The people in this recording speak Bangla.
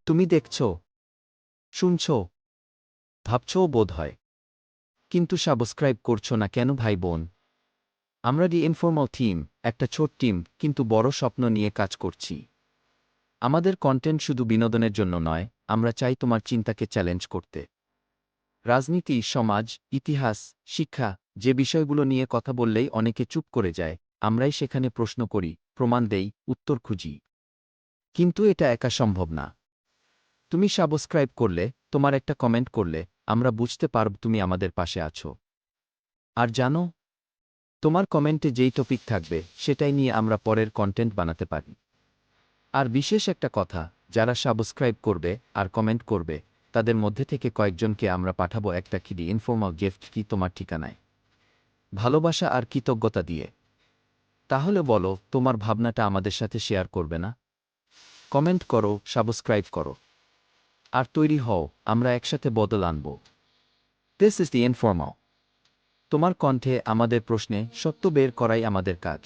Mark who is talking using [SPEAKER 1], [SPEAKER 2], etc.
[SPEAKER 1] তুমি দেখছ, শুনছ, ভাবছও বোধ হয়, কিন্তু সাবস্ক্রাইব করছো না কেন ভাই বোন? আমরা দি ইনফর্মাল টিম, একটা ছোট টিম কিন্তু বড় স্বপ্ন নিয়ে কাজ করছি। আমাদের কন্টেন্ট শুধু বিনোদনের জন্য নয়, আমরা চাই তোমার চিন্তাকে চ্যালেঞ্জ করতে। রাজনীতি, সমাজ, ইতিহাস, শিক্ষা, যে বিষয়গুলো নিয়ে কথা বললেই অনেকে চুপ করে যায়, আমরাই সেখানে প্রশ্ন করি, প্রমাণ দেই, উত্তর খুঁজি। কিন্তু এটা একা সম্ভব না। তুমি সাবস্ক্রাইব করলে, তোমার একটা কমেন্ট করলে, আমরা বুঝতে পারব তুমি আমাদের পাশে আছো। আর জানো, তোমার কমেন্টে যেই টপিক থাকবে সেটাই নিয়ে আমরা পরের কন্টেন্ট বানাতে পারি। আর বিশেষ একটা কথা, যারা সাবস্ক্রাইব করবে আর কমেন্ট করবে, তাদের মধ্যে থেকে কয়েকজনকে আমরা পাঠাবো একটা কিডি ইনফর্মাল গিফট কি তোমার ঠিকানায়, ভালোবাসা আর কৃতজ্ঞতা দিয়ে। তাহলে বলো, তোমার ভাবনাটা আমাদের সাথে শেয়ার করবে না? কমেন্ট করো, সাবস্ক্রাইব করো, আর তৈরি হও, আমরা একসাথে বদল আনব। This is the informal. তোমার কণ্ঠে আমাদের প্রশ্নে সত্য বের করাই আমাদের কাজ।